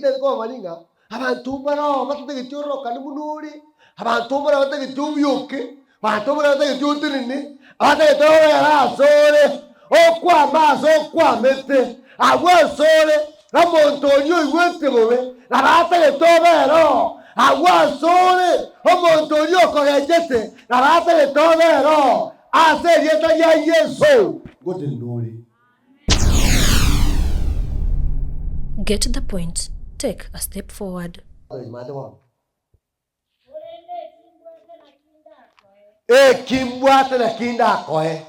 Nangite ko malinga. Abantu bara batege choro kanimunuri. Abantu bara batege chubyuke. Abantu bara batege chutinini. Batege towe ya sore. Okwa maso okwa mete. Agwa sore. Ramontonyo iwete bobe. La batege towe ro. Agwa sore. Ramontonyo kogejete. La batege towe ro. Ase yeta ya Yesu. Gote nuri. Get the point. Take a step forward. Kimbwate na kinda koe.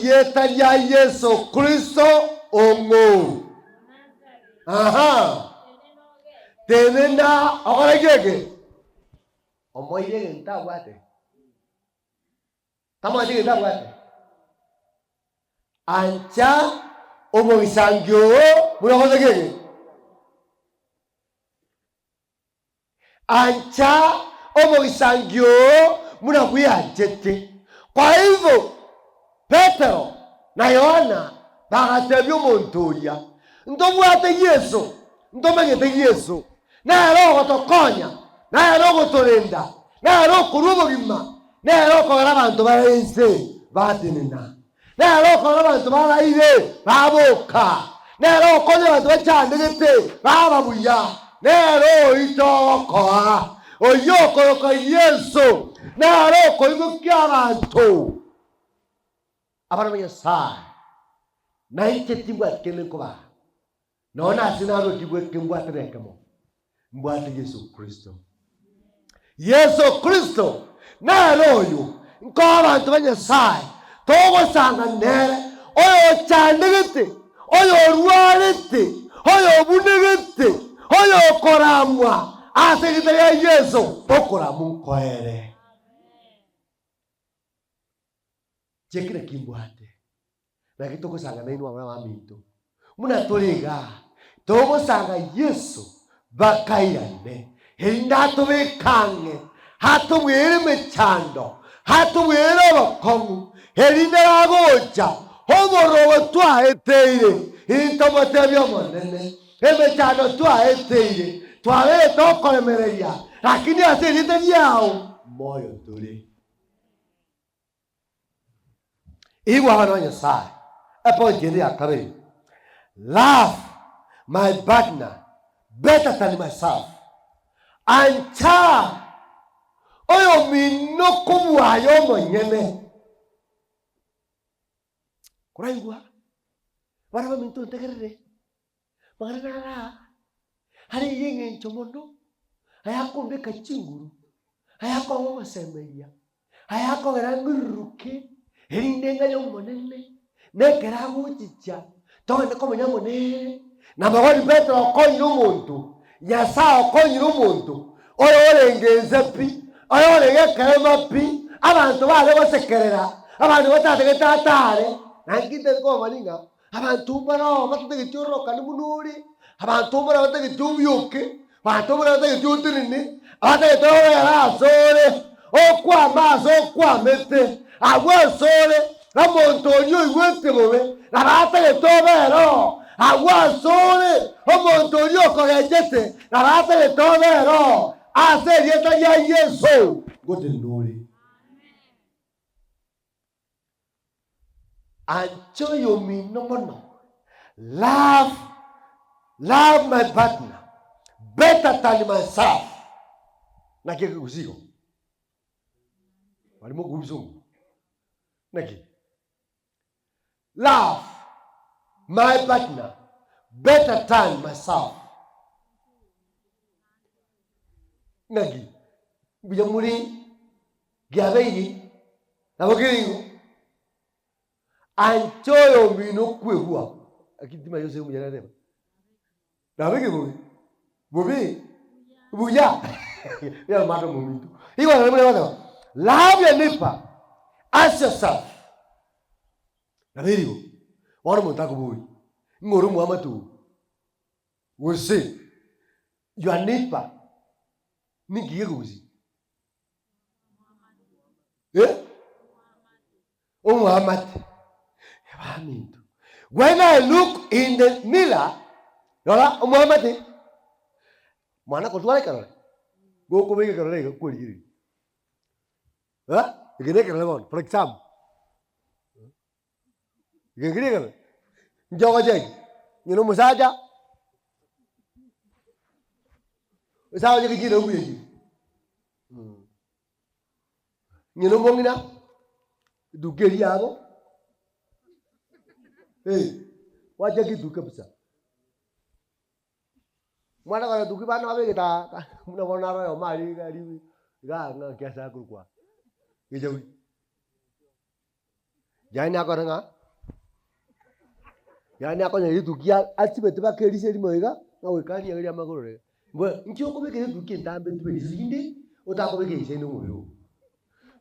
Yeta ya Yesu Kristo ongo. Aha. Tenena oregege. Omoyege ntawate. Tamoyege ntawate. Ancha omoisangyo munakozegege. Ancha omoisangyo munakuyanjete. Kwa hivyo Petero na Yohana bagatebyo montoria. Ndomwate Yesu, ndomengete Yesu. Na roho tokonya, na roho torenda, na roho kurubo bima, na roho kogara bantu barenze batinina. Nero kono bantu baraire baboka. Nero kono bantu bachandegete bababuya. Nero itokoa. Oyoko ko Yesu. Nero kono kyabantu. Abana banyasa. Na itetimwa kelen ko ba. Nona sinaro kibwe kimbwa terekemo. Mbwa Yesu Kristo. Yesu Kristo. Nero yo. Nko abantu banyasa. Togo sanga nere, oyo chandegete, oyo ruarete, oyo bunegete, oyo koramwa, asegete ya Yesu, okoramu koere. Chekire kimbwate, na kitoko sanga na inua mwana minto. Muna tolega, togo sanga Yesu, bakairane, hindato mekange, hato mwere mechando, hato mwere wakongu, Herina goja, homoro tua eteire, intomotebio monene, emechano tua eteire, tua ve toko emereya, lakini asirite yao, moyo tuli. Iwa hanonya sai, epo jiri akare. Love my partner better than myself. Ancha, oyo minokumu ayo monyene. Kuraigwa baraba mintu ntegerere magarara hari yenge nchomono ayako mbeka chinguru ayako ngoma semeya ayako garanguruke herindenga yomonene nekerago chicha tone ko munyamonene na bagori Petro konyo muntu yasa konyo muntu orengenze pi orenge kema pi abantu bale basekerera abantu batategeta atare. Nangite ko malinga abantu bara batege choro kanimunuri abantu bara batege chubyuke abantu bara batege chutinini batege towe ya sore okwa maso okwa mete agwa sore ramontonyo iwete bobe na batege towe ro agwa sore omontonyo kogejete na batege towe ro ase yeta ya Yesu gote nuri. Ancho yomi no. Love my partner better than myself. Naki kuzigo. Walimo kuzigo. Naki. Love my partner better than myself. Naki. Bijamuri giabeyi. Nabokirigo. Anchoyo mino kwehua akitima yose mujana nema na wege bobe buya ya mato momento iwa na mwana love your neighbor as yourself na berigo wana mutako boy ngoro mu amatu will say your neighbor ningiye guzi Muhammad Aminto. When I look in the mirror, yola Muhammad, mana kotwale karo. Go ko bege karo le ko diri. Ha? Gene karo le for example. Gene karo. Joga jeg. Nyino musaja. Musaja ke jiro buye. Nyino mongina. Dukeri yago. Wacha kitu kabisa. Mwana kana duki bana abe kita muna bona royo mali gari ga kiasa kulkwa. Gejawi. Jani akora nga. Yani akonya yiduki atibete bakerise limoiga na wekani yari amagorore. Bwe nkiyo ko beke duki ntambe tubiri zindi otako beke isene ngoyo.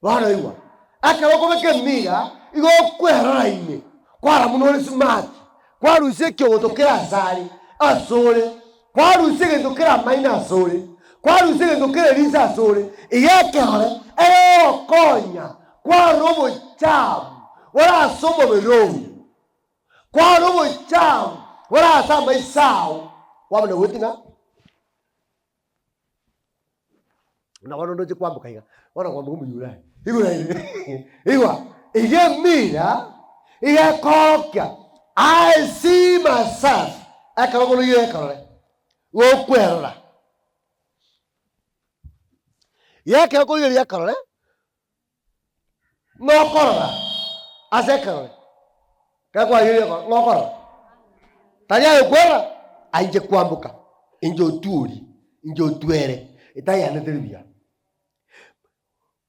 Bana iwa. Akaba ko beke mira igo kwera ine. Kwara munore smart. Kwaru sekyo tokera sari asore. Kwaru sege tokera maina asore. Kwaru sege tokera lisa asore. Iyake hore konya. Kwaru bo cham. Wala somo berohu. Kwaru bo cham. Wala samba isao. Wabana wetinga. Na wano nje kwambuka inga. Wana kwambuka muyura. Iwa. Ige mira. Ige kokya. I see myself. Akabolo yekarole. Wo kwera. Yake ko yeri yakarole. Ngokora. Asekarole. Kakwa yeri ngokora. Tanya yokwera aije kwambuka. Inje oturi, inje otwere. Itaya neteribia.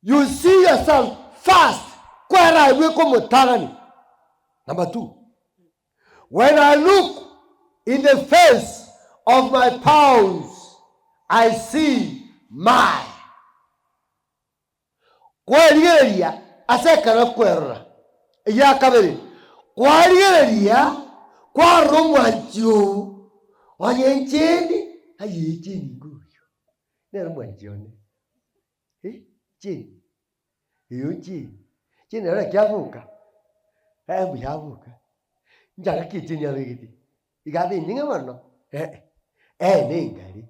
You see yourself fast. Kwera iwe ko mutagani. Number 2. When I look in the face of my powers, I see my. Kwariyeria asekara kwera. Ya kabere. Kwariyeria kwa romwanjo. Wanyencheni ayecheni nguyo. Nero mwanjone. Cheni. Iyo cheni. Cheni ara kyavuka. Yavuka. Njara kitchen ya legiti. Igadi ninga mano. Ningari.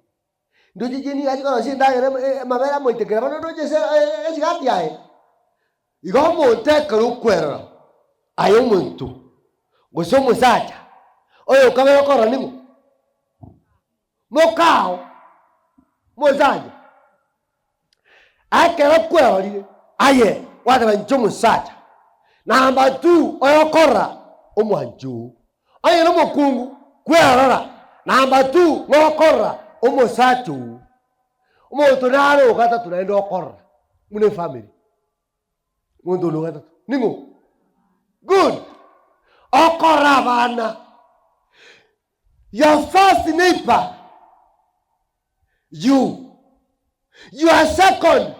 Ndoji jini aji kono sinda ngere mabera mo itekera bano doje se sigati yae. Igo mo tekero kwera. Ayo muntu. Goso musacha. Oyo kamera koro ningo. Mokao. Mozaje. Akera kwera li. Aye, wada banjomu sacha. Number 2, oyo kora. Omwanjo. Aye no mokungu kwera. Number 2 ngokora omosacho. Omotonaro kata tunaenda okora. Mune family. Mondo no kata. Ningo. Good. Okora bana. Your first neighbor. You. Your second.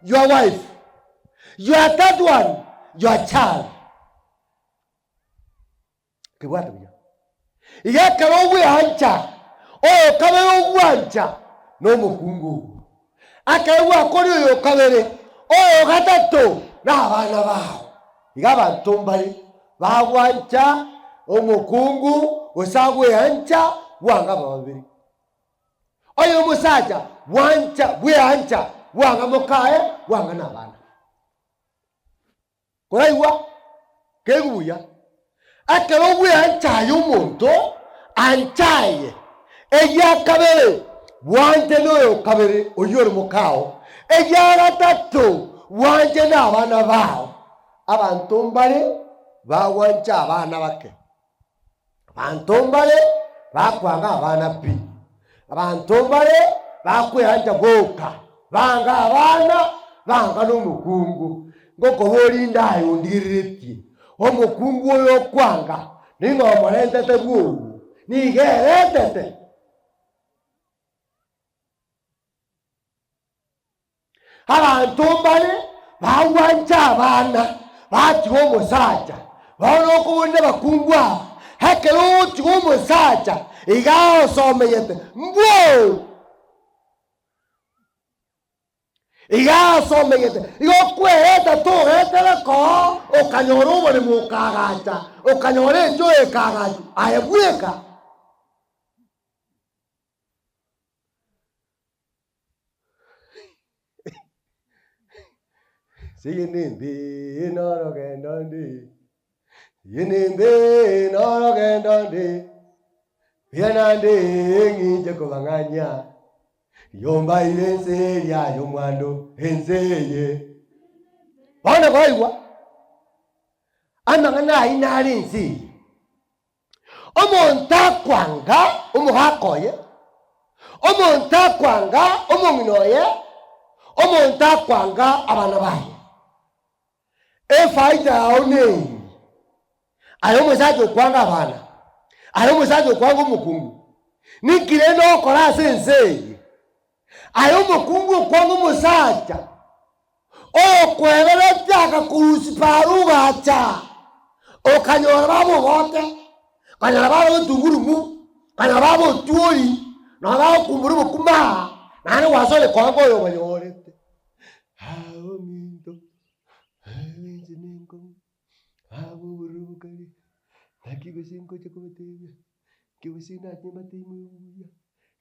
Your wife. Your third one. Your child. Kiwata bija. Iyaka wowe ancha. Kabero wancha. No mukungu. Akawa akori yo kabere. Gatato. Na bana bao. Igaba ntombali. Ba wancha. Mukungu. Osagwe ancha. Wanga babiri. Oyo musaja. Wancha. We ancha. Wanga mokae. Wanga na bana. Kuraiwa. Keguya. Akero we anchayo monto anchaye eya kabere wanje noyo kabere oyoro mukao eya gatatu wanje na bana bao abantu mbale bawanja abana bake abantu mbale bakwanga abana pi abantu mbale bakwanja boka banga abana banga no mukungu ngoko boli ndayo ndiretie omukungu oyo kwanga ningo morentete bwo ni geretete abantu mbale bawanja abana batiwo musaja bano kubonde bakungwa hakero tiwo musaja igao someyete mbwo iga somegete igo kweheta tugetere ko ukanyora ubone mukagacha ukanyora enjo ekagacha ayebweka Siginimbi noro gendandi Yinimbi noro gendandi Yanande nginje kubanganya Yomba ilense ya yomwando enzeye Bana baiwa Amangana inari nzi Omonta kwanga umuhakoye Omonta kwanga omonginoye Omonta kwanga abana baye Efaida yaone Ayo musaje kwanga abana Ayo musaje kwanga umukungu Nikire no kora sensei Ayo mukungu kwanga musaja kwebele taka kurusiparu gacha Okanyora babo bote Kanyora babo tungurumu Kanyora babo tuori Na babo kumburu mukuma Nani wasole kwanga yo banyorete Hao mindo Abuburukari Nakibesinko chakobatebe Kibesina timatime uya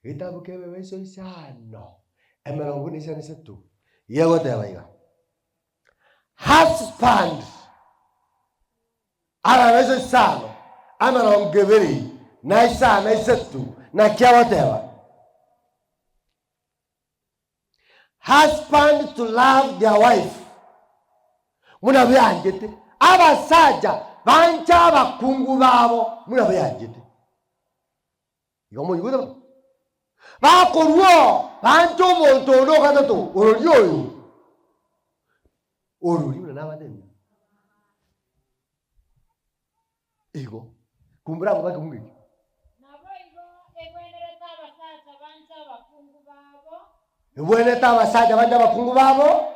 Itabu kebe beso isano Emerongo nisani setu Yego tebaiga Husband Ara beso isano Emerongo geberi Na isano isetu Na kiawa teba Husband to love their wife Muna byanjete abasaja bancha abakungu babo muna byanjete yomo yuda bakorwo bancho omonto no katato ororyoyo oruri muna nabademi ego kumbura ngo bakungu nabo igo egwenereta abasaja bancha abakungu babo ebweneta abasaja bancha abakungu babo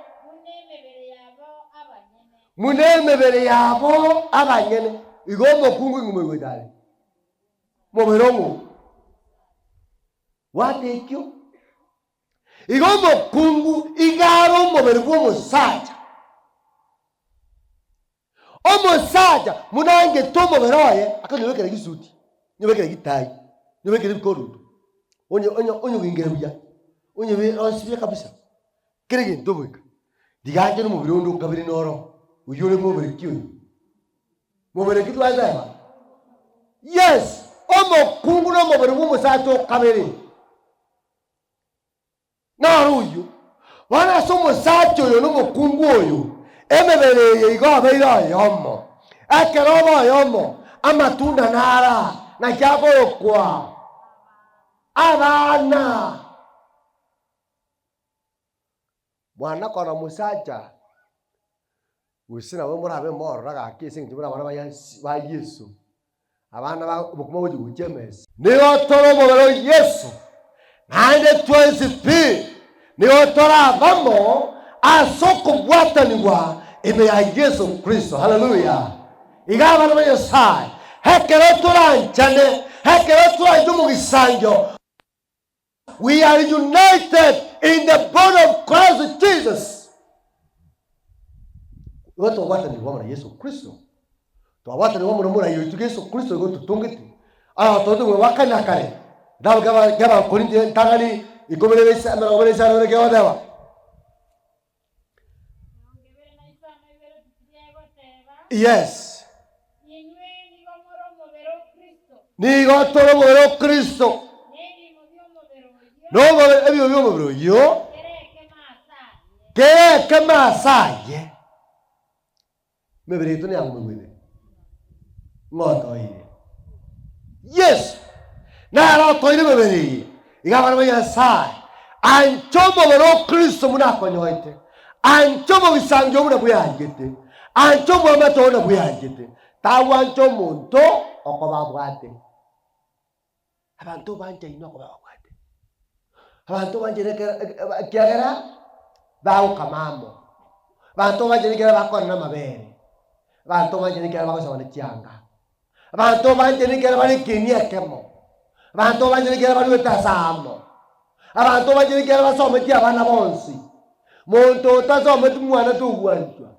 Munemebere yabo abanyene igomba kungu ngumwe dale moberongo watekyo igomba kungu igaro mobere bw'omusaja omusaja munange tomo beroye akanyobekera gisuti nyobekera gitayi nyobekera bikorudo onyo ngingere buya onyo be osibye kabisa kirege ndobeka diganje no mobere ndo kabiri noro Uyole mobere kiyo. Mobere kitu aza. Yes, omo kungu no mobere musato kabere. Na ruyo. Wana somo sacho yo no mokungu oyo. Emebere ye igo abeira yomo. Akeroba yomo. Amatunda nara. Na kyabo kwa. Abana. Mwana kora musacha. Usina we murabe morra gakise ngibura abana ba Yesu abana bakuma buje gukemeza niyo toro mubero Yesu nande twese niyo tora vamo asoko bwatanirwa ime ya Yesu Kristo haleluya igaba na Yesaya hekero turanchane hekero turanjumu gisanjo we are united in the body of Christ Jesus. Watu wata ni wamana Yesu Kristo. Tuwata ni wamana mura Yesu Kristo go tutungiti. Todo we wakana kare. Dawa gaba Korinthi tangani ikomele besa amara obere sana ne gewa dawa. Yes. Ni go toro mobero Kristo. No mobero ebio mobero yo. Ke masaye. Mebere tu ni angumwe. Ngoto ile. Yes. Na ra to ile mebere. Igabana ya sai. Anchomo bero Kristo munako nyoite. Anchomo bisanjo muna buyangete. Anchomo amato na buyangete. Tawancho muntu okobabwate. Abantu banje ino okobabwate. Abantu banje kiagera bawo kamamo. Abantu banje nikera bakona mabere. Abantu banje nikera bakosaba nekyanga. Abantu banje nikera bali kinia kemo. Abantu banje nikera bali wetasamo. Abantu banje nikera basome ti abana bonsi. Muntu utasoma tu mwana tu gwanjwa.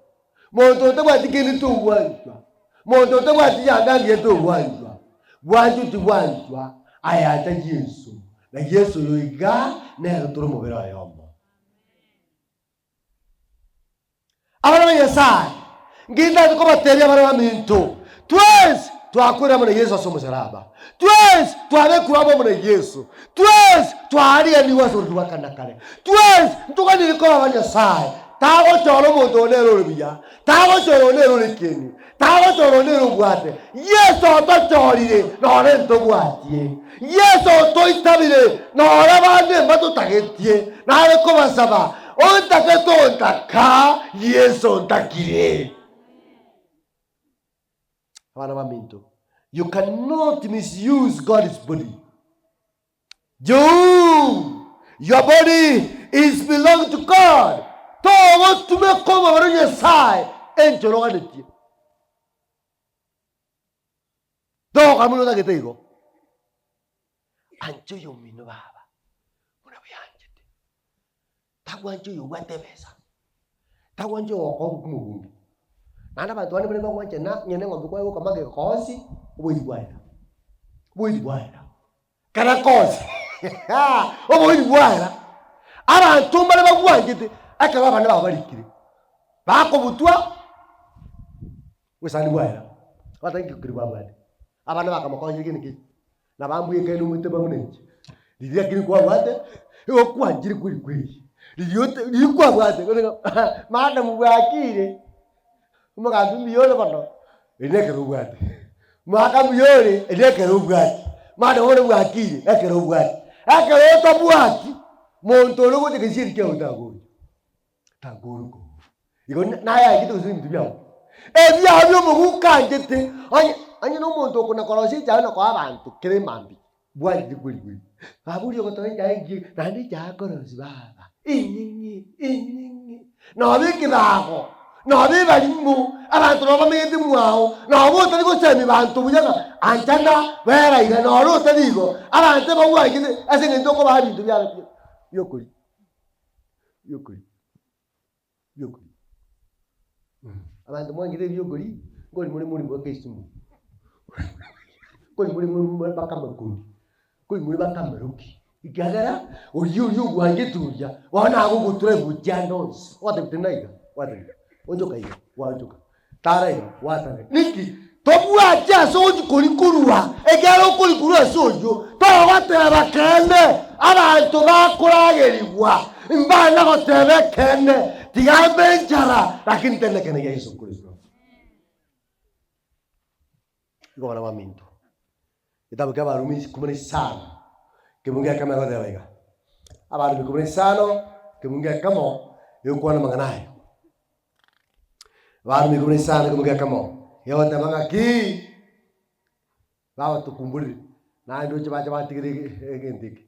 Muntu utabwatikini tu gwanjwa. Muntu utabwatiyangangie tu gwanjwa. Gwanjwa tu gwanjwa ayata Yesu. Na Yesu yoiga nero turu mubira yomo. Abana Nyasaye nginda tukobateria abana baminto. Twese twakorera muri Yesu asomusaraba. Twese twabekura muri Yesu. Twese twariye ni waso rwakana kare. Twese ntukanire ko abanyasaye. Tago choro muntu onero rubiya. Tago choro onero rikeni. Tago choro onero bwate. Yesu atachorire nore ntobwatie. Yesu toitabire nore bande batutagetie. Nare ko basaba. Ontaketo ontaka Yesu ontakire. Abana baminto. You cannot misuse God's body. Your body is belong to God. Todo tu me como varonya sai encho lo ganeti. Do kamuno da que te digo. Ancho yo mino baba. Una vianjete. Tawancho yo wate besa. Tawancho ko kumu. Nana ba tuane bele ko wanche na nyene ngombe ko kama ke kosi boyi bwaira. Kana kosi. Boyi bwaira. Abantu mbale bagwanjete akaba bana babarikire. Bako butwa. Wesani bwaira. Watangi kuri babane. Abana bakamukonje kiniki. Na bambuye kene umute bamunenje. Lidia kiri kwa wate. Yo kwanjiri kuri. Liyote likwa wate. Maana mubakire. Umugambi miyole bano. Enekero bwate. Mwaka miyole enekero bwate. Maana wone bwakire ekero bwate. Ekero tabwati. Muntu lugo tekishiri ke utago. Tagoruko. Iko naya kitu zimbi byao. Ebya byo mugukanjete. Anye no muntu okuna korosi cyane kwa abantu kire mambi. Bwaji guri. Baburi ko toye yangi nandi cyakorosi baba. Inyinyi. No bikiraho. No bibalimu abantu bameze mwao. No bote liko semi bantu buyaga. Anjana wera ira no ro tadigo. Abantu bagwagide asenge ndoko babintu byalo. Yokuri. Abantu mwangire byoguri ngoli muri mwakesimu. Ngoli muri bakamakuru. Ngoli muri bakamaruki. Igagara oyu gwangetuya. Wana ago guture bujandons. Wate bitnaiga. Wate. Onjoka iyo. Wanjoka. Tara iyo. Watare. Niki. Tobwa aja soji kurikurua. Egaro kurikurua sojo. Tawate bakende. Abantu bakurageriwa. Mbana gotebe kene. Tigambe njara. Lakini tene kene ya Yesu Kristo. Iko wana waminto. Kitabu kya Warumi 15. Kimungia kama gote wega. Abarumi 15 kimungia kama yuko na manganayo. Warumi 15 kimungia kama yote mangaki. Bawa tukumbuli. Na ndio chaba tigiri gentiki.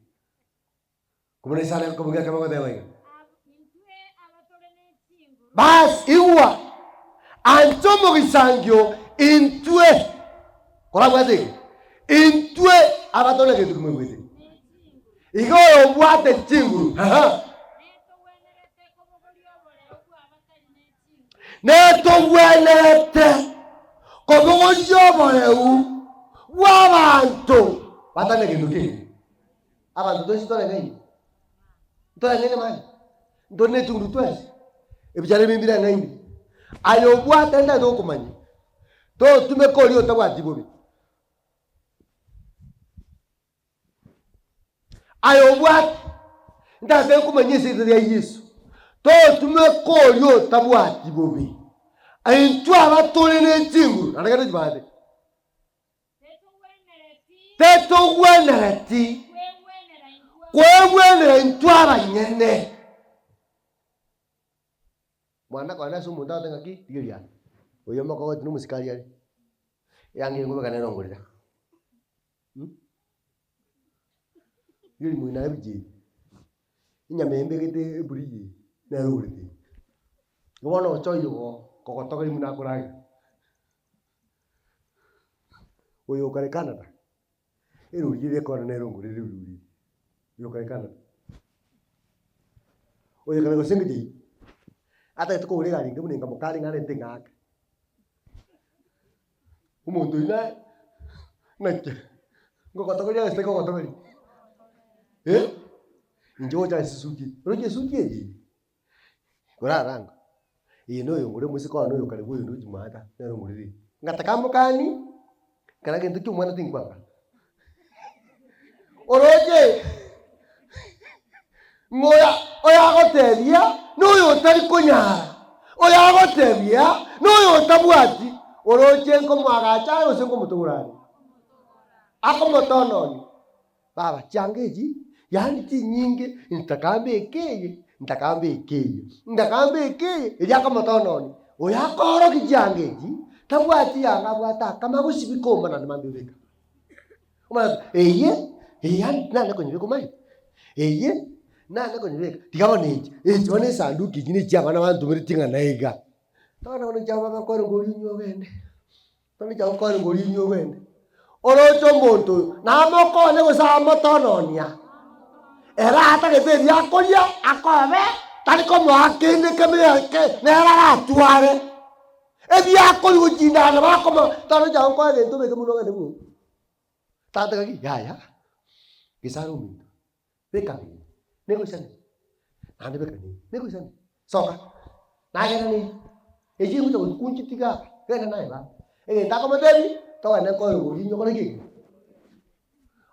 15 kimungia kama gote wega. Bas iwa antomo gisangyo intwe kora bwate intwe abatole ke tukumwete igo obwate chinguru neto wenete kobo yobole wabantu batane ke tuki abantu tositole ngai tole nene mali ndone tunguru twese ebijare bimbira ngai ayo bwate nda dokumanyi to tumekoli otabwati bobi ayo bwate nda be kumanyisi ya Yesu to tumekoli otabwati bobi aintu abatole n'entinguru anagana jibade teto wenereti kwewenera intu abanyene mwana kwa naso muntu atengaki tigiria oyo mako no musikali ali yange ngo kana rongorera yiri mwina ebiji inyamembe gete buriji na ruguriti ngono ochoyo kokotoka ri muna kurage oyo kare Canada erugire kona na rongorera ruri yo kare Canada oyo kare gosengiti ata tuko uri gari ngimu ninga mukari ngare tingaka umuntu ina nache ngokota ko ya steko ngokota bali njoja Suzuki roje Suzuki kora rango ino yo ngure musiko no yo kare boyo no jumata nero nguriri ngataka mukani kana kintu cyumwana tingwanga oroje ngoya oya gotebia nuyo tari kunyara oya gotebia nuyo tabwati oroje ngo mwagacha ose ngo mutugurani akomotononi baba changeji yani ti nyingi nitakambe ikeye ija komotononi oya koro kijangeji tabwati yanga bwata kama gusibikomba na mambibeka uma yani nane konyibeko mai nane konyibeka tikabonije one sanduki nyine cyabana bantu muri tinga naiga tona ono cyaba bakora ngori nyobende tona cyaba bakora ngori nyobende orocho muntu namokone gusama tononia era atagete yakoria akobe tariko mwakende kemeke nera atware ebia akori gujina na bakoma tano jango kwa gento beke muno ngane mu tata kaki ya gisaru minto beka negosiane ande beka ni negosiane soka na gana ni eji mu to kunchi tiga gana na ba ndako modeli to ane ko ngori nyoko ngi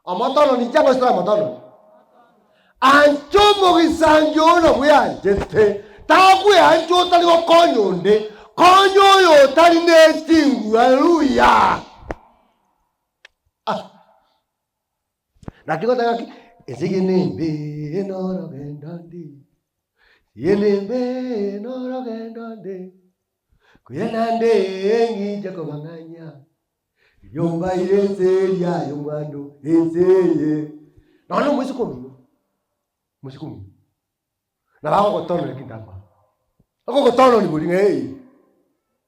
amatono ni jango stra amatono ancho mogisanjo no buyanje taku ancho tali ko konyonde konyo yo tali netingu haleluya nakiko taki ezigenembe norogendandi yenembe norogendandi kuyenande ngije kobanganya yomba irenzeria yomwando enzeye nono musikumi na bako kotono lekindamba ako kotono ni mulinge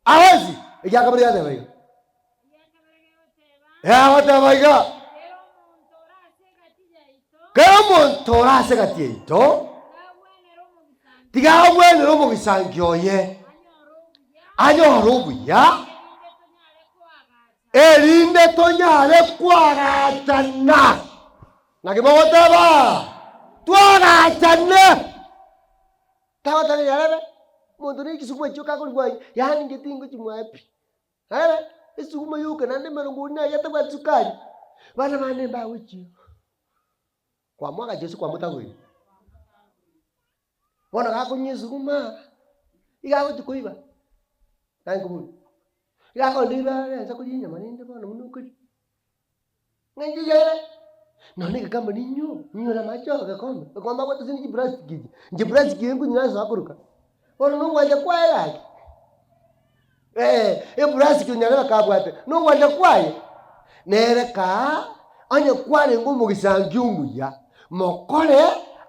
awezi ejaka ya tebaiga ya watebaiga kemo ntorase gatieito tiga bwene romo gisangioye anyo buya erinde tonyale kwagatana nakimogoteba twagatana tawatane yarebe muntu ni kisukuma choka kulwa yani ngetingo chimwapi hele isukuma yuka nande marungu na yatabwa sukari bana mane ba wichi kwa mwaka Yesu kwa mutangwe bona ga kunyisukuma igawo tukuiba tangu igawo ndiba ya sakujinya maninde bona munukuri ngenji yere none kama ninyo na macho gakombe kwamba kwa tuzini jibrastiki yangu nyinazo akuruka bona nungwaje kwaye yake brastiki nyana kabwate nungwaje kwaye nereka anya kwale ngumu gisangyungu ya mokole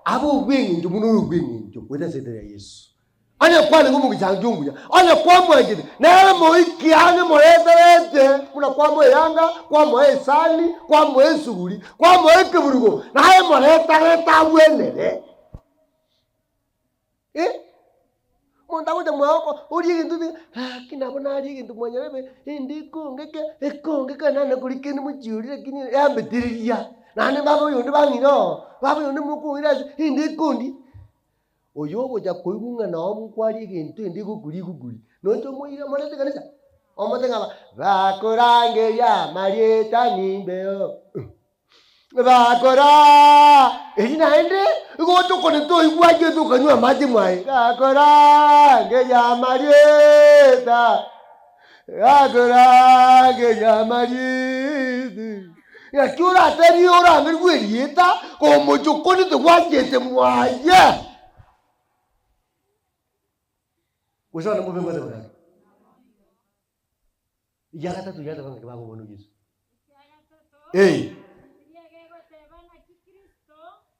abo bwingi munuru bwingi weta setere Yesu anya kwale ngumu gisangyungu ya anya kwamwe gide nere moiki anya moyeterete kuna kwamwe yanga kwamwe esani kwamwe esuguri kwamwe ekeburugo naye moyeterete wenere monta wote mwako uri kintu kinabona ari kintu mwanyarebe ndiko ngeke nana kulikeni mujiuri lakini yambetiriria nane babo yondi bangino babo yondi mukuira ndikundi oyobo ja koigunga na omukwari kintu ndikuguri nonto muira monete kanisa omotenga bakorange ya marieta nimbeo bakora naende goto koneto igwaje to kanywa maji mwai bakora ngeja marieta bakora ngeja marieta ya chura teri ora ngwerieta como chokoni te gwajete mwaye usana mubengo de bana yakata tu yata banga babo bono Yesu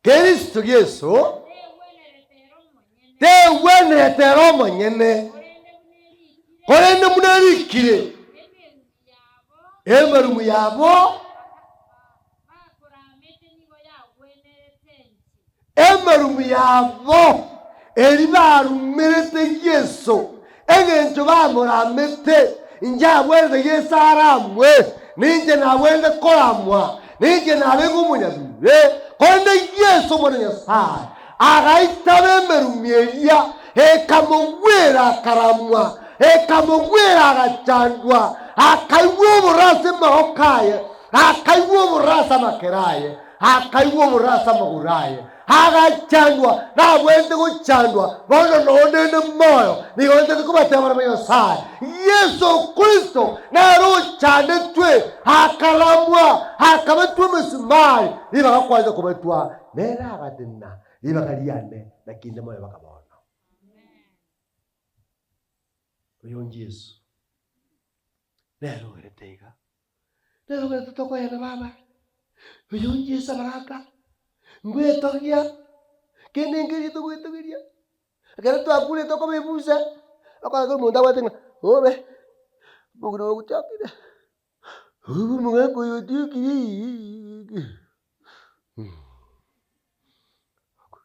Kristo Yesu te wenete romo nyene korende munarikire emerumu yabo emerumu yabo Eribaru merete Yesu. Engento bamuramete. Inja wende yesaramwe. Ninje na wende koramwa. Ninje na lengu munyabiwe. Konde Yesu mwana Nyasaye. Agaitabe merumieria. Ekamugwera karamwa. Ekamugwera agachandwa. Akaiwo burase mahokaye. Akaiwo burasa makeraye. Akaiwo burasa maguraye. Agachandwa. Na wende kuchandwa. Bono nonene moyo. Ni wende kubatema na Nyasaye. Yesu Kristo. Na roho chande twe. Akaramwa. Akabatwe mesimari. Iba kakwaza kubatwa. Nera agatina. Iba kaliane. Na kinde moyo bakabona. Uyo Yesu. Nero geretega. Nero geretoko yana baba. Uyo Yesu baraka. Ngwe tokia. Kene ngiri to gwetogiria. Akara to akule to ko bebusa. Akara ko munda watenga. Obe. Bugro gutakira. Ubu munga ko yotiki.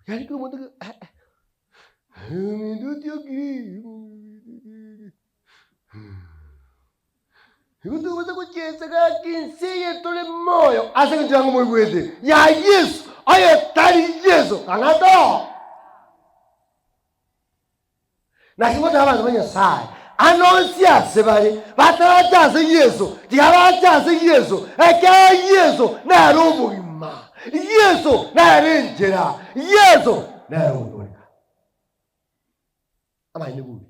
Yari ko munda. Mindu tiokiri. Ikutu wata kucheza ka kinsiye tole moyo. Asa kujangu mwigwete. Ya Yesu. Ayo tari Yesu. Kangato. Na kiwata haba nabanya sai. Anonsia sebari. Batara se Yesu. Diaba se Yesu. Eka Yesu. Na robo ima. Yesu. Na renjera. Yesu. Na robo. Ama inibu.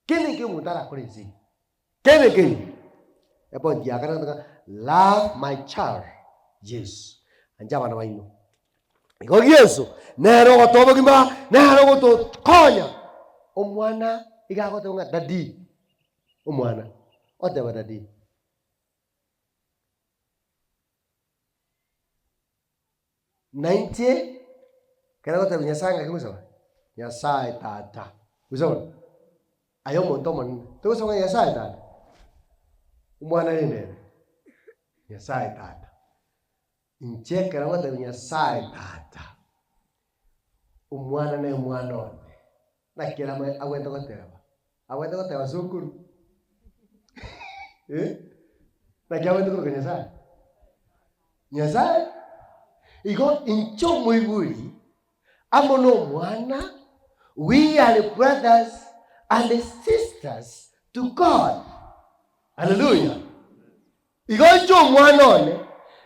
Kene ke mutara kurezi. Kene. Upon the love my child. Yes. And Java Navaino. Because yes, Nero Tobogima, Nero to Konya. Umwana, Igagotonga Dadi. Umwana. Whatever Dadi. $90. Can I go to Yasanga? Yasai Tata. Who's on? I almost don't. Those are Yasai Tata. Umwana nene. Nyasaye tata. Incheka na wata Nyasaye tata. Umwana ne umwana one. Na kila awenda koteba. Awenda koteba sukuru. Na kila awenda koteba Nyasaye. Nyasaye. Iko incho mwiburi. Amono mwana. We are the brothers and the sisters to God. Hallelujah. Igonjo mwanone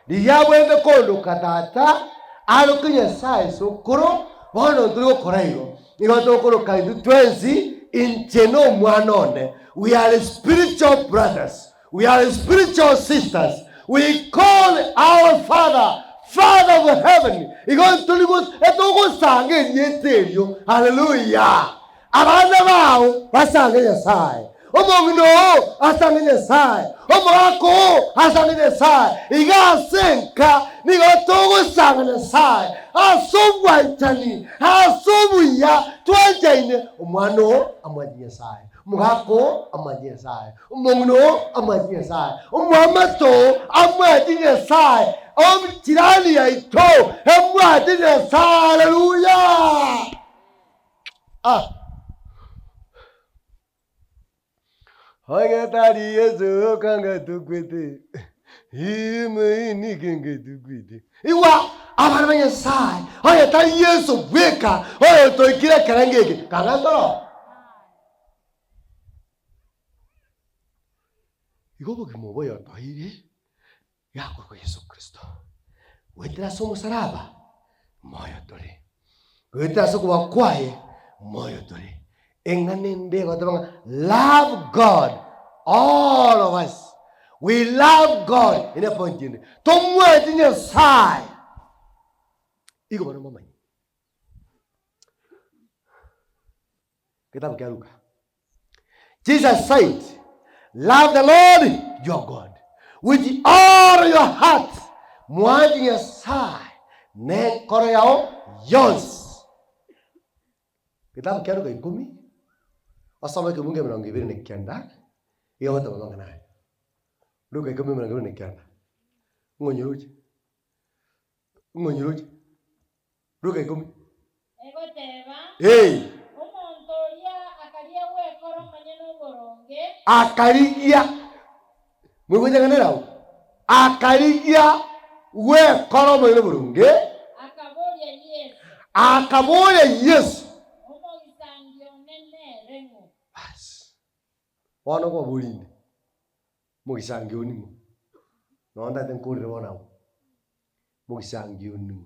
di yabwende kondo katata alo kinya sai sokoro bono ndiro korairo igonjo kono kaidu 20 incheno mwanone. We are spiritual brothers. We are spiritual sisters. We call our Father, Father of heaven. Igonjo ligo etogo sange yeterio. Hallelujah. Abana bao basange sai. Omongno asange Nyasaye. Omako asange Nyasaye. Iga senka nigo togo sange Nyasaye. Asobwa itani. Asobuya twajaine omwano amwaji Nyasaye. Mugako amwaji Nyasaye. Omongno amwaji Nyasaye. Omwamato amwaji Nyasaye. Omtirani ya ito amwaji Nyasaye. Hallelujah. Oye tari Yesu kanga tukwete. Ime ni kanga tukwete. Iwa abana Nyasaye. Oye tari Yesu weka. Oye toikira karangeke. Kanga ndoro. Igobo kimobo ya tahiri. Yako kwa Yesu Kristo. Wendera somo saraba. Moyo tore. Wendera somo wakwaye. Moyo tore. Love God. All of us. We love God. In a point in Tomwe in your side. Iko bana mama. Kitabu cha Luka. Jesus said, love the Lord your God with all your heart. Mwaji your side. Ne koro yao yours. Kitabu cha Luka 10. Asama ke munge mlango ibiri nikianda. Iyo wata mlango naye. Luka 10 mlango nikianda. Ngonyuruji. Luka 10. Egoteba. Hey. akarigia mwigwenyaganira akarigia we koromo ine burunge akaboya Yesu bas wana kwa bulinde mugisangio nimo nonda tenkurire wana mugisangio nimo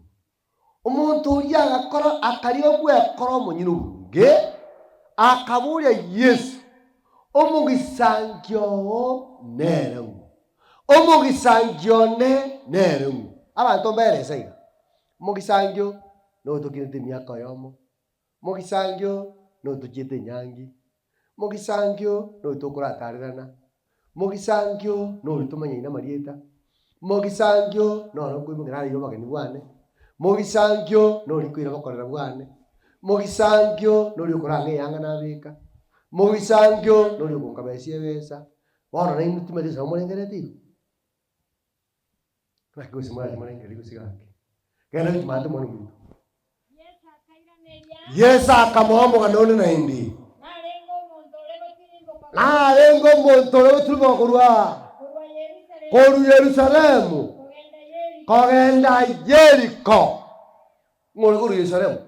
umuntu uri agakora akariga gwe koromo nyine burunge akaboya Yesu omugisangio neremu omugisangio neremu abantu mberese mugisangio no tukirete miaka yomo mugisangio no tukite nyangi mugisangio no tukuratarana mugisangio no tumanya ina marieta mugisangio no no kwimira iro bageni bwane mugisangio no rikwira bakorera bwane mugisangio no riokoranga yanga nabika mugisangio no riokonga besie besa bona na imitima desa murengereti nakiko simara murengereti kusigake kana tumande mwana mtu Yesu akamuomba kanone na indi nalengo montole tulimo kurwa koru Yerusalemu kogenda Yeriko ngole koru Yerusalemu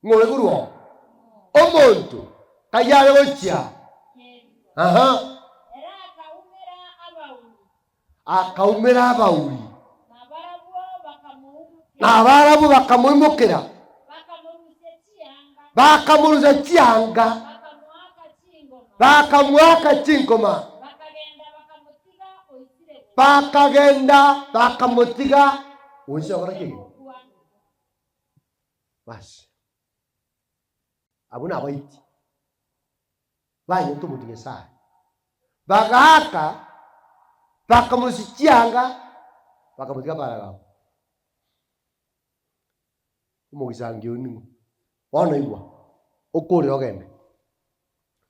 ngole koru omuntu kayale gocha akaumira abauli nabarabu bakamwimukira bakamuruza chianga bakamwaka chingoma bakagenda bakamutiga ushobora kiki basi abuna abaiti banyu tumutige saa bagaka bakamusichianga bakamutiga baragao umugisangio nimo wana igwa okore ogende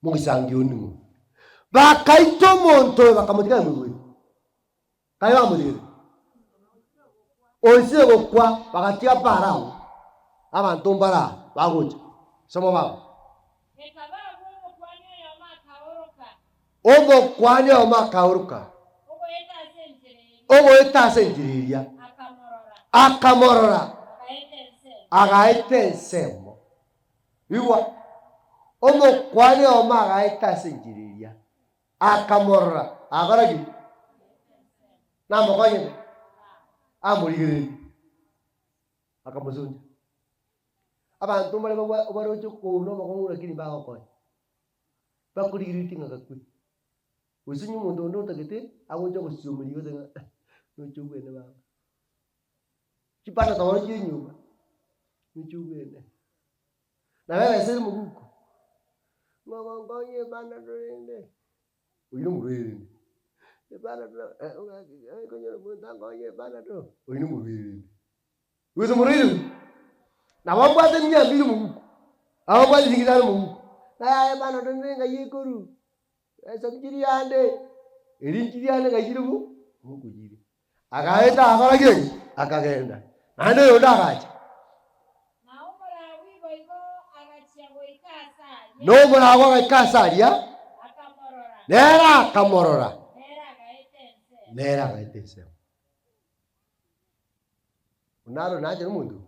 mugisangio nimo bakaito monto bakamutiga mugwe kayo amudire onse gokwa bagatia parao abantu mbara bagocha somo babo omukwani omakaoruka ogo etasenjiriria akamorora agaete nsemo igwa omukwani omagaeta senjiriria akamorora agaragi namokonye amurigire akamusonja abantu mbale barocho kuno bakongura kiri bagokoye bakurigiriti ngakakwe usinyu muntu ndo tagete agonja gusumurigo tenga nuchugwene baba chipata tawara chinyuma nuchugwene na wewe sasa muguko ngogonye bana dorende uyu murwere bana konyo mutangonye bana do uyu murwere uyu murwere na wabwate nyambiri muguko awabwate zingizana muguko na bana dorende ngayikoru samjiri ande erinjiri ande ngayiribu mukujiri akaeta abarage akagenda nande yoda akacha no mura kwa kasaria nera kamorora nera gaitese unaro naje mundu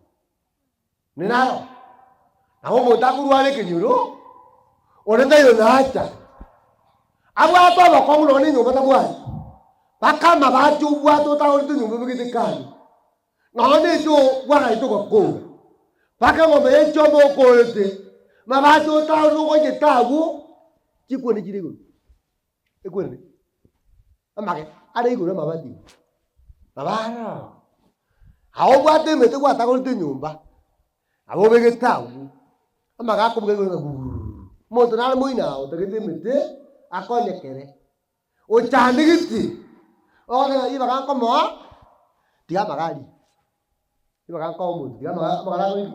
ninaro nawo mutakuru kenyuro orenda yo nacha abwa to bakomulo ni nyumba tabwa bakama batu bwa to ta ordu nyumba bigite kani none to bwa ito ko bakama be chomo ko ete mabatu ta ordu ko jetagu chiko ni jirigo ekwere amake are igoro mabati babara awo bwa te mete kwa ta ordu nyumba abo begetagu amaka ko bege moto na moina o tegete mete akonyekere ochandigiti ona iba kanko mo tiga magari iba kanko mo tiga magari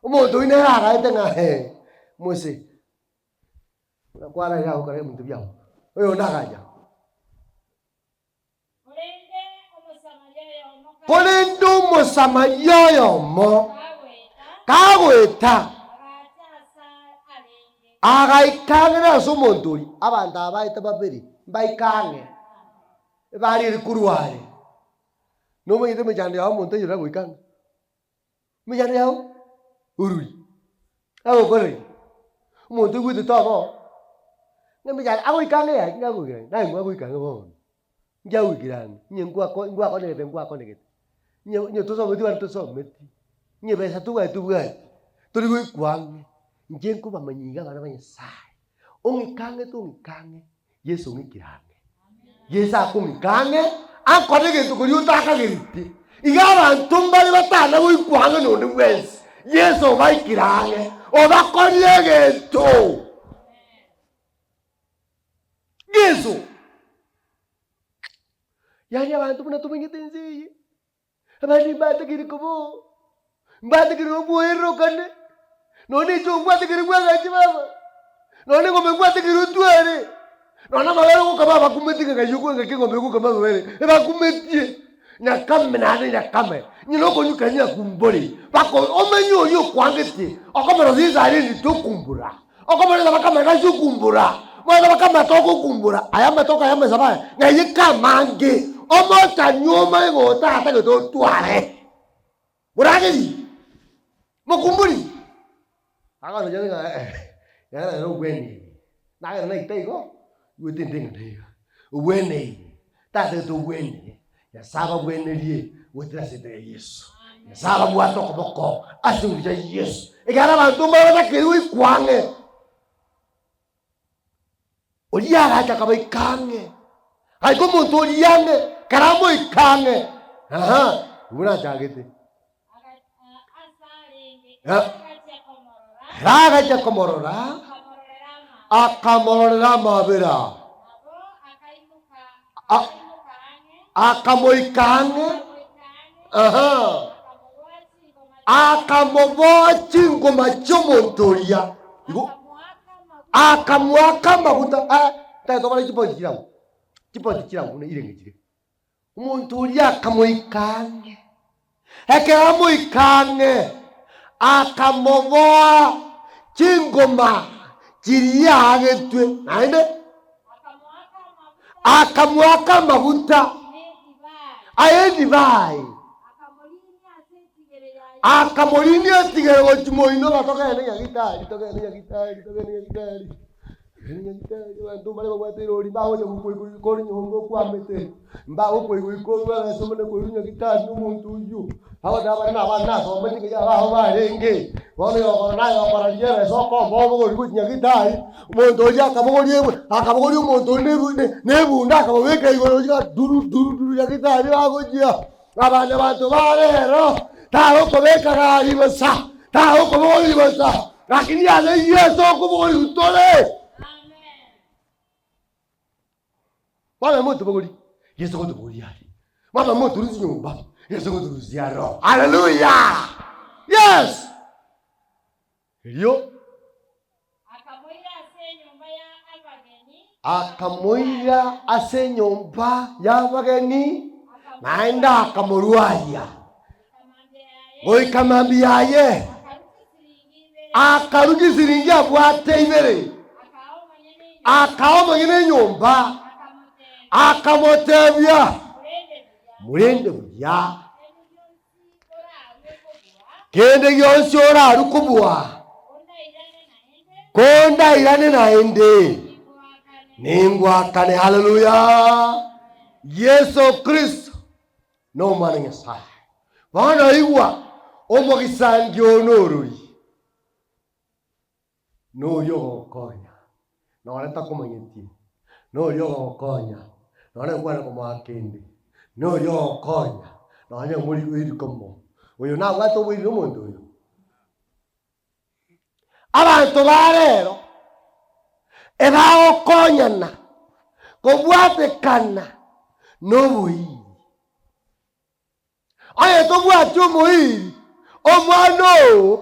umuntu ine raga etenga he mose kwara ya ukare muntu byao oyo nagaja kolendo mo samayoyo mo kaweta agaikange na somontori abantu abaite babiri mbaikange bari rikurware no mwite mejande yao monto yura goikanga mejande yao ururi ago kore monto gwite tobo ne mejande ago ikange ya ngago gira na ngwa ikange bo njawu girani nye ngwa ko negete nye to so meti bar to so meti nye besa tu bwa turi go ikwange njenko bamanyiga bana banyesai ongikange to ngikange Yesu ngikirange Yesu akungikange akone gento kuri utaka giriti igaba ntumbali batana go ikwange no ndi wese Yesu baikirange obakonye gento Yesu yani abantu buna tumenyete nzi abandi bategiri kubo bategiri obuero kane none chongwa tegiri bwaga chibaba none ngombe ngwa tegiri utwere none mabere ko kaba bakumetinga kayuko ngake ngombe ko kaba mabere bakumetie nyakame nane nyakame nyinoko nyukanya kumbori bako omenyo yo kwangete okomero zizari ni tokumbura okomero bakama ngajo kumbura mwana bakama toko kumbura ayama toka ayama sabaya ngayika mange omota nyoma ngota atake to tware urageli mokumburi agano jana no weni naga na itego wetendinga ndega weni tate to weni ya saba weni lie wetira sete Yesu ya saba bwato koboko asunja Yesu igara bantu mbara kiwi kwange olia acha kabaikange ai como to liange karamo ikange aha una jagete raga cha komorora akamorora mabira akamoikange aha akamobochi ngoma chomontoria akamwaka mabuta tato bali chipo chirangu ne irenge chire umontoria akamoikange akamoikange akamoboa chingoma chiria agetwe naende akamwaka mabuta ayendi bai akamolini atigere gochimoino batoka ene nyagitari toka ene nyagitari bantu bale babwatiro ori baho nyamukwe kuri nyongo kwamete mbaho kwe ko somene ko nyagitari n'umuntu uyu abana n'abana so meti ya baho barenge bone nayo parajere soko bobo kuri nyagitari umuntu oja akabogori umuntu nebunda akabobeka igoro duru nyagitari bagojia abana bantu barero taho kobeka gari basa taho kobori basa lakini ale Yesu kobori utole mama moto bogori Yesu ko bogori ali mama moto ruzi nyumba Yesu ko ruzi aro hallelujah yes Rio akamoira ase nyumba y'abageni naenda akamuruaria goikamambia ye akarugi siringi abwate ibere akaoma ngine nyumba akamotebya murende bya kende yonsi ora arukubwa konda irane naende ningwakane haleluya Yesu Kristo no mwana nyasaye bana iwa omogisangyo noruri no yogokonya no leta komanyeti no yogokonya no le bwana komakende no yogokonya no anya muri wiri komo oyo na wato wiri omuntu oyo abantu barero ebagokonyana kobwatekana n'obuhiri aye tobwate omuhiri omwana owo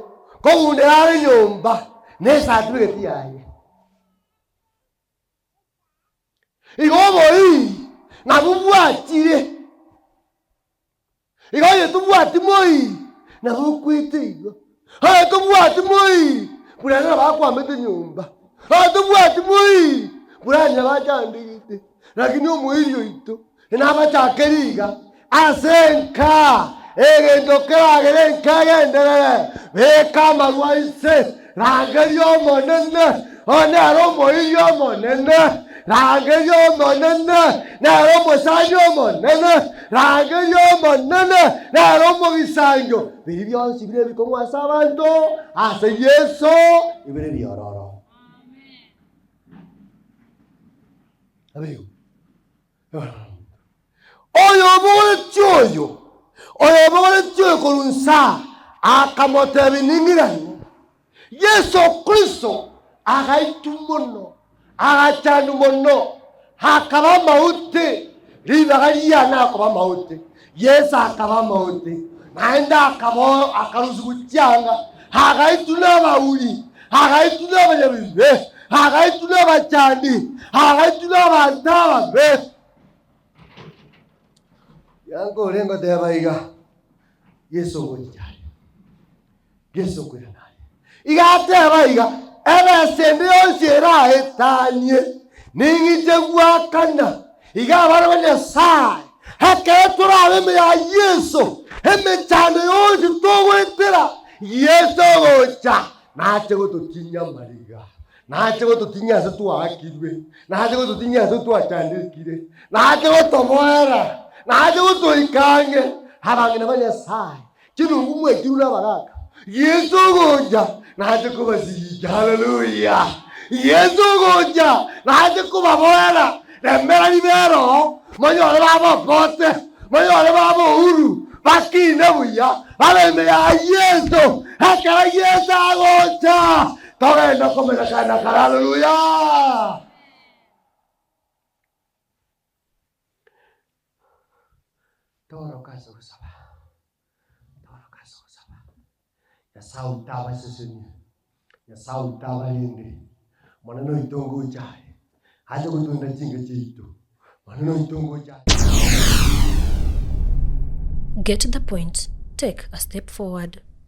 kowunde ari nyumba nesatibigeti yaye igo obuhiri nabubwatire igo aye tobwate muhiri nabukwite igo aye tobwate muhiri bulana bakwamete nyumba Atubwati mui. Buranya bajandikite. Lakini omuirio ito. Enabachakeriga. Asenka. Egendokera gerenka gendere. Beka marwaise. Rangerio monene. Onero moirio monene. Rangerio monene. Nero mosanyo monene. Rangerio monene. Nero mogisanyo. Bibio sibire bikomo asabanto. Ase Yesu. Ibire biororo. Amen. Oyo bole choyo kolunsa akamotebi ningirani Yesu Kristo agaitumono agachanumono hakaba mauti libaga na akaba mauti Yesu akaba mauti naenda akabo akaruzukutyanga agaituna bauli agaituna banyabibe agaituna bachandi agaituna bantaba be yango rengo tebaiga Yesu gojari Yesu kwirana igatebaiga ebesende yonsera etanie ningite gwakana igabara banyasai haketura me ya Yesu emechane yonsi togwetera Yesu gocha nache gototinya mariga nache gototinya se twakirwe nache gototinya se twachandikire nache gotomwera naje utoikange habangina banyasai kirungu mwekirura baraka Yesu goja naje kubasiga haleluya Yesu goja naje kubaboera remera libero mayore babo pote mayore babo uru bakine buya baleme ya Yesu hakara Yesu goja togenda komena kana haleluya. Toro kaso kusaba. Ya sautaba seseni. Ya sautaba yende. Maneno itongo jai. Haja kutunda chinga chito. Maneno itongo jai. Get the point. Take a step forward.